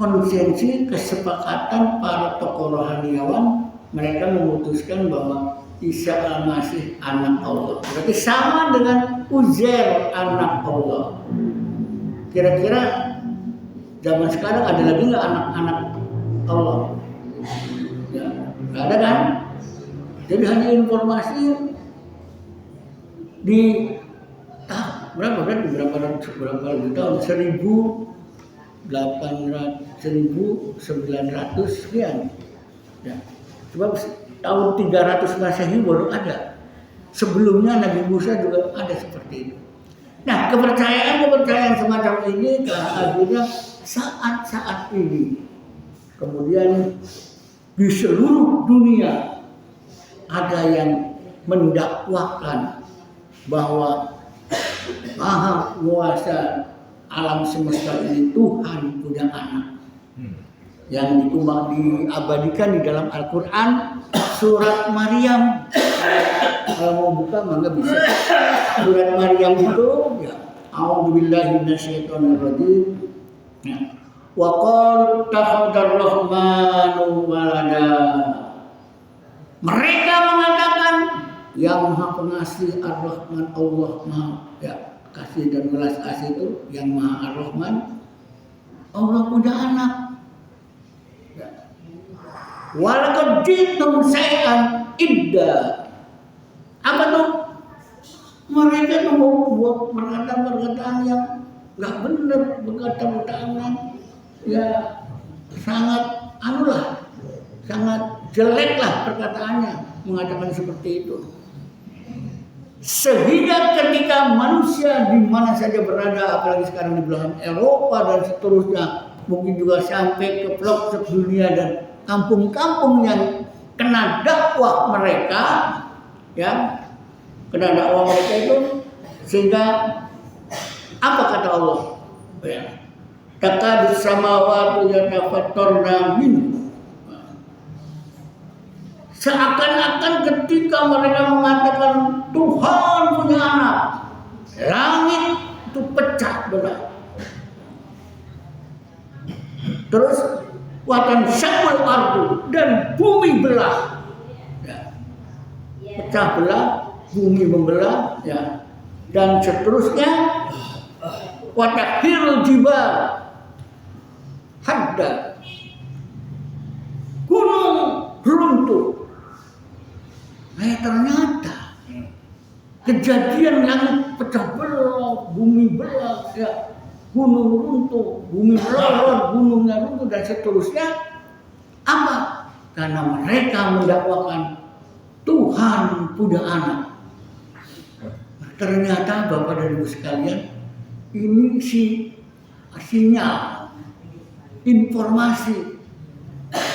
konsensi kesepakatan para tokoh rohaniawan, mereka memutuskan bahwa Isa al-Masih anak Allah. Berarti sama dengan Uzair anak Allah. Kira-kira zaman sekarang ada lagi nggak anak-anak Allah? Ya, nggak ada kan? Jadi hanya informasi di berapa tahun 1900 sekian. Ya. Sebab tahun 300 Masehi baru ada. Sebelumnya Nabi Musa juga ada seperti itu. Nah, kepercayaan semacam ini akhirnya saat-saat ini kemudian di seluruh dunia ada yang mendakwakan bahwa Maha Kuasa alam semesta ini Tuhan punya anak yang diabadikan di dalam Al-Quran surat Maryam. Kalau mau buka maka bisa. Surat Maryam itu ya, A'udzubillahi minasyaitonirrajim. Wa qalu takhadar rahmanu walada. Mereka mengatakan yang Maha Pengasih Ar-Rahman, Allah Maha ya, kasih dan belas kasih itu yang Maha Ar-Rahman, Allah punya anak. Ya. Walaqad jitum syai'an idda. Apa tuh? Mereka tuh mau buat perkataan-perkataan yang nggak benar, perkataan ya sangat sangat jelek lah perkataannya mengatakan seperti itu. Sehingga ketika manusia di mana saja berada, apalagi sekarang di belahan Eropa dan seterusnya, mungkin juga sampai ke pelosok dunia dan kampung-kampung yang kena dakwah mereka, ya, kena dakwah mereka itu, sehingga apa kata Allah? Ya, takadus samawati yatafattarna minhu. Seakan-akan ketika mereka mengatakan Tuhan punya anak, langit itu pecah belah. Terus watan syakul ardu dan bumi belah. Ya. Pecah belah, bumi membelah, ya. Dan seterusnya watakhirul jibal hadda, gunung runtuh. Ternyata kejadian langit pecah belah, bumi belah, ya, gunung runtuh, bumi belah, gunungnya runtuh dan seterusnya. Apa? Karena mereka mendakwakan Tuhan punya anak. Ternyata Bapak dan Ibu sekalian, ini sinyal, informasi.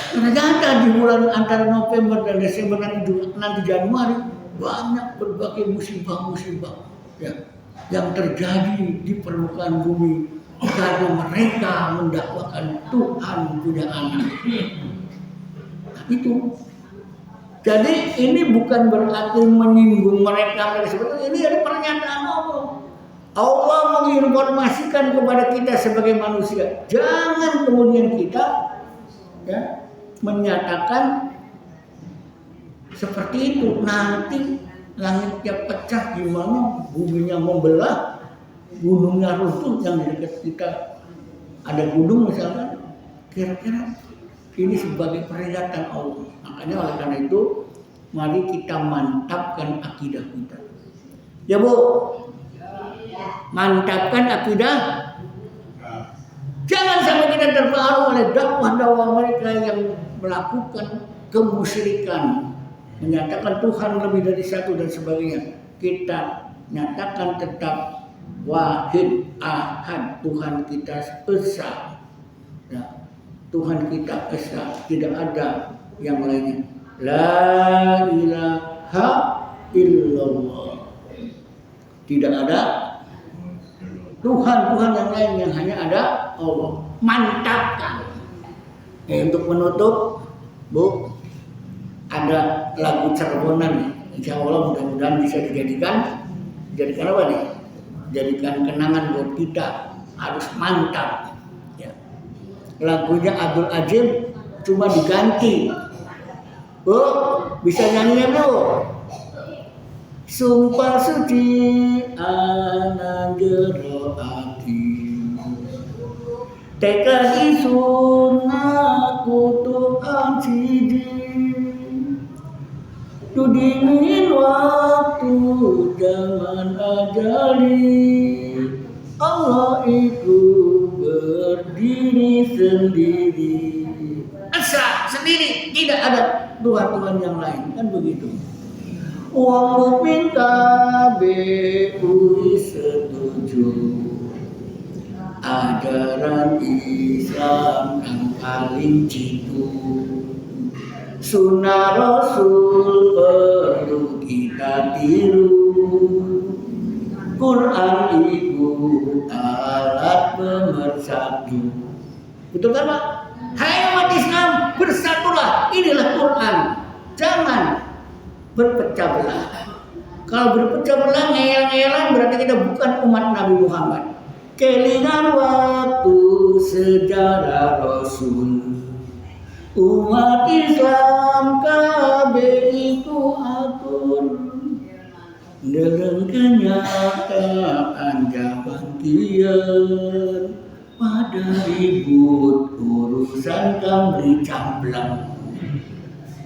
Ternyata di bulan antara November dan Desember nanti Januari banyak berbagai musibah-musibah ya, yang terjadi di permukaan bumi karena mereka mendakwakan Tuhan punya anak. Nah, itu. Jadi ini bukan berarti menyinggung mereka seperti ini, ada pernyataan Allah. Allah menginformasikan kepada kita sebagai manusia. Jangan kemudian kita ya, menyatakan seperti itu. Nanti langitnya pecah gimana, buminya membelah, gunungnya runtuh yang di dekat kita ada gunung misalkan. Kira-kira ini sebagai peringatan Allah. Makanya oleh karena itu mari kita mantapkan akidah kita. Ya Bu, mantapkan akidah. Jangan sampai kita terpengaruh oleh dakwah-dakwah mereka yang melakukan kemusyrikan, menyatakan Tuhan lebih dari satu dan sebagainya. Kita nyatakan tetap wahid ahad, Tuhan kita esa. Ya, Tuhan kita esa, tidak ada yang lainnya. La ilaha illallah. Tidak ada Tuhan yang lain, yang hanya ada Allah. Mantapkan. Untuk menutup, Bu, ada lagu Cerbonan. Insya Allah mudah-mudahan bisa dijadikan apa nih? Jadikan kenangan buat kita. Harus mantap. Ya. lagunya Abdul Azim cuma diganti. Bisa nyanyi bro? Sumpah suci anak jero ati, tekad isun aku Tuhan siji, tudingin waktu zaman ajali, Allah itu berdiri sendiri. Asa sendiri, tidak ada Tuhan yang lain, kan begitu. Wong mukmin kabeh setuju, ajaran Islam yang paling jitu, sunnah Rasul perlu kita tiru, Quran itu alat pemersatu. Betul kan Pak? Hai umat Islam, bersatulah, inilah Quran, jangan berpecah belah. Kalau berpecah belah, ngeyel-ngeyelan, berarti kita bukan umat Nabi Muhammad. Kelingan waktu sejarah Rasul, umat Islam kabeh itu akur, dalam kenyataan zaman kian, pada ribut urusan kamri camblang.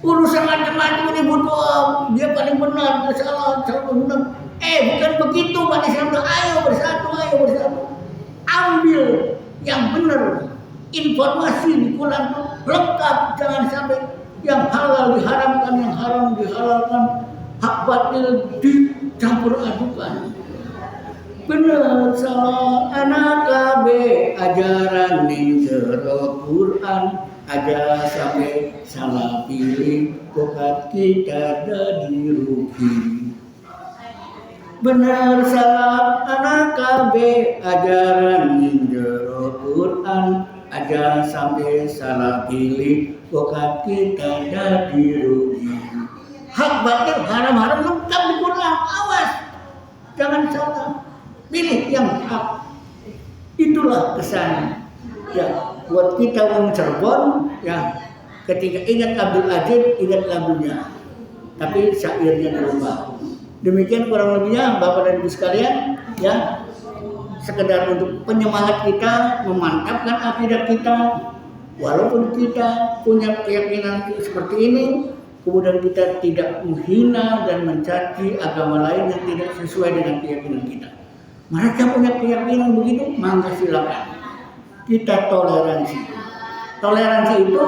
Urusan macam-macam ini butuh dia paling benar, dia salah benar. Bukan begitu Pak Islam. Ayo bersatu. Ambil yang benar. Informasi di Quran itu lengkap, jangan sampai yang halal diharamkan, yang haram dihalalkan, hak batil dicampur adukan. Benar salah anak kabeh ajaran ning jero Quran. Ada sampai salah pilih, bukan kita jadi rugi. Benar salah anak kabeh ajaran jero Quran. Ada sampai salah pilih, bukan kita jadi rugi. Hak batil haram-haram lengkap di Quran. Awas, jangan salah pilih yang hak. Itulah kesan ya buat kita orang Cirebon ya, ketika ingat Abdul Azim ingat lagunya, tapi syairnya dirubah. Demikian kurang lebihnya Bapak dan Ibu sekalian ya, sekedar untuk penyemangat kita, memantapkan akidah kita. Walaupun kita punya keyakinan seperti ini, kemudian kita tidak menghina dan mencaci agama lain yang tidak sesuai dengan keyakinan kita. Mereka punya keyakinan begitu, maka silakan. Kita toleransi. Toleransi itu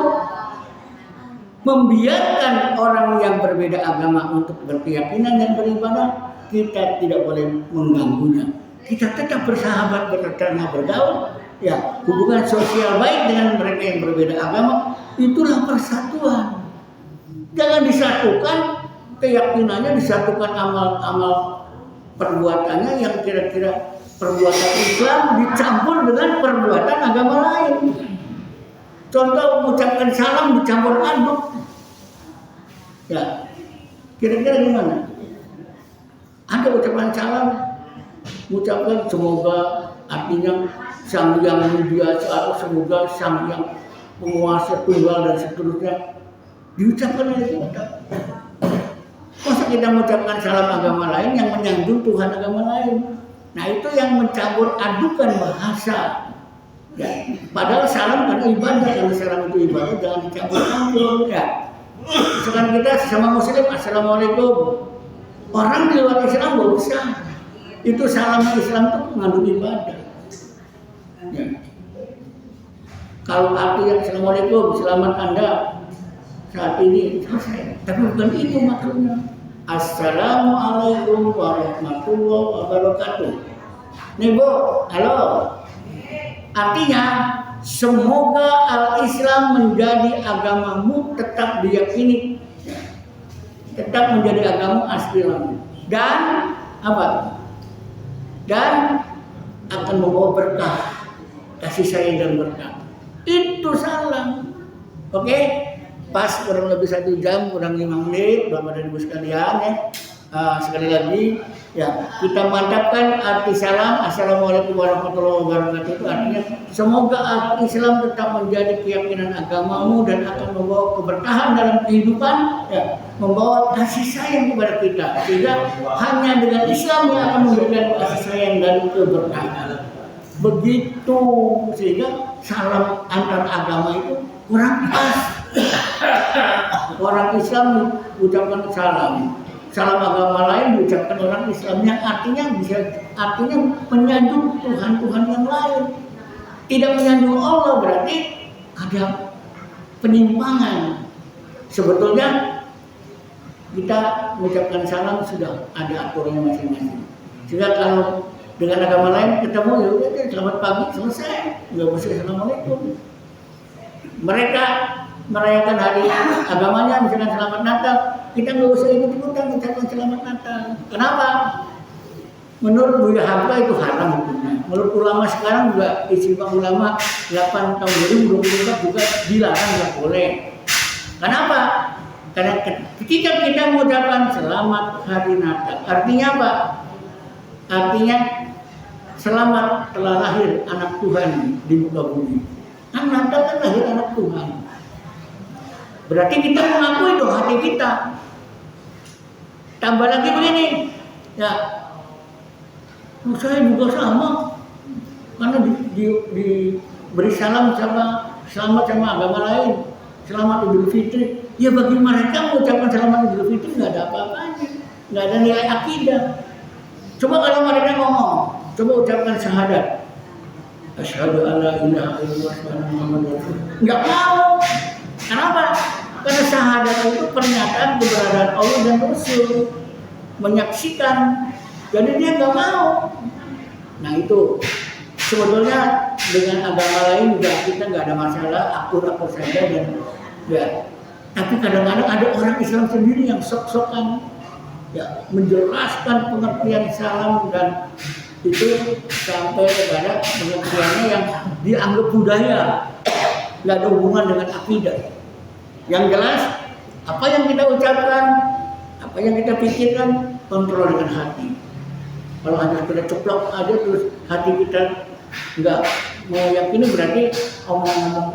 membiarkan orang yang berbeda agama untuk berkeyakinan dan beribadah. Kita tidak boleh mengganggunya. Kita tetap bersahabat, bertetangga, bergaul. Ya, hubungan sosial baik dengan mereka yang berbeda agama. Itulah persatuan. Jangan disatukan keyakinannya, disatukan amal-amal perbuatannya yang kira-kira perbuatan Islam dicampur dengan perbuatan agama lain. Contoh mengucapkan salam dicampur aduk. Ya, kira-kira gimana? Ada ucapan salam, mengucapkan semoga artinya sang yang biasa atau semoga sang yang penguasa tunggal dan seterusnya diucapkan oleh kita. Masa kita mengucapkan salam agama lain yang menyanjung Tuhan agama lain? Nah itu yang mencampur adukan bahasa. Ya, padahal salam kan ibadah, kalau salam itu ibadah jangan dicampur-campur ya. Misalkan kita sesama muslim, assalamualaikum. Orang di luar Islam gak usah. Itu salam Islam itu mengandung ibadah. Ya. Kalau artinya assalamualaikum, selamat Anda saat ini selesai. Tapi bukan itu maksudnya. Assalamualaikum warahmatullahi wabarakatuh. Nih Bu, halo. Artinya semoga al-Islam menjadi agamamu, tetap diyakini, tetap menjadi agama aslimu, dan apa? Dan akan membawa berkah, kasih sayang dan berkah. Itu salam. Oke? Pas kurang lebih 1 jam, kurang 5 menit, Bapak dan Ibu sekalian ya. sekali lagi ya, kita mantapkan arti salam assalamualaikum warahmatullahi wabarakatuh itu artinya semoga arti Islam tetap menjadi keyakinan agamamu dan akan membawa keberkahan dalam kehidupan ya, membawa kasih sayang kepada kita sehingga hanya dengan Islam yang akan memberikan kasih sayang dan keberkahan begitu, sehingga salam antar agama itu kurang pas. Orang Islam ucapkan salam agama lain diucapkan orang Islam yang artinya menyanjung Tuhan yang lain, tidak menyanjung Allah, berarti ada penyimpangan. Sebetulnya kita mengucapkan salam sudah ada aturannya masing-masing, sehingga kalau dengan agama lain ketemu ya udah selamat pagi selesai, nggak usah assalamualaikum. Mereka merayakan hari agamanya misalkan selamat Natal, kita nggak usah ikut-ikutan mengucapkan selamat Natal. Kenapa? Menurut Buya Hamka itu haram hukumnya. Menurut ulama sekarang juga istimewa ulama 8 tahun 2024 juga dilarang, nggak boleh. Kenapa? Karena ketika kita mengucapkan selamat hari Natal, artinya apa? Artinya selamat telah lahir anak Tuhan di muka bumi. Kan Natal kan lahir anak Tuhan. Berarti kita mengakui dong hati kita. Tambah lagi begini, ya, saya juga sama, karena diberi selamat sama agama lain, selamat Idul Fitri. Ya bagi mereka mengucapkan selamat Idul Fitri nggak ada apa-apanya, nggak ada nilai akidah. Coba kalau mereka ngomong, coba ucapkan syahadat, asyhadu alla ilaha illallah wa anna muhammadar rasulullah. Nggak mau. Kenapa? Karena syahadat itu pernyataan keberadaan Allah dan Rasul, menyaksikan. Jadi dia nggak mau. Nah itu sebetulnya dengan agama lain juga kita nggak ada masalah, akur-akur saja dan ya. Tapi kadang-kadang ada orang Islam sendiri yang sok-sokan ya menjelaskan pengertian salam dan itu sampai kepada pengertiannya yang dianggap budaya, nggak ada hubungan dengan akidah. Yang jelas apa yang kita ucapkan, apa yang kita pikirkan, kontrol dengan hati. Kalau hanya kita ceplok aja terus hati kita nggak mau yakini, berarti omong-omong,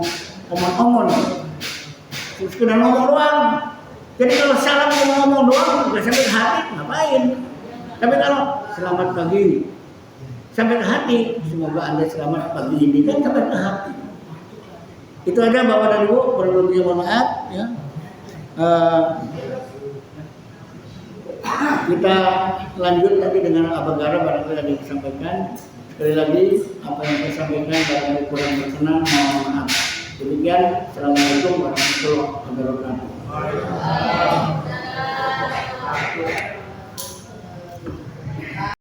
terus kita ngomong doang. Jadi kalau salam ngomong doang nggak sampai ke hati, ngapain? Tapi kalau selamat pagi sampai ke hati, semoga Anda selamat pagi ini kan sampai ke hati. Itu aja Bapak dan Ibu, perlu mohon maaf ya. Kita lanjut tadi dengan Abagara barangkali ada yang disampaikan. Sekali lagi apa yang saya sampaikan barangkali kurang berkenan, mohon maaf. Demikian, assalamualaikum warahmatullahi wabarakatuh.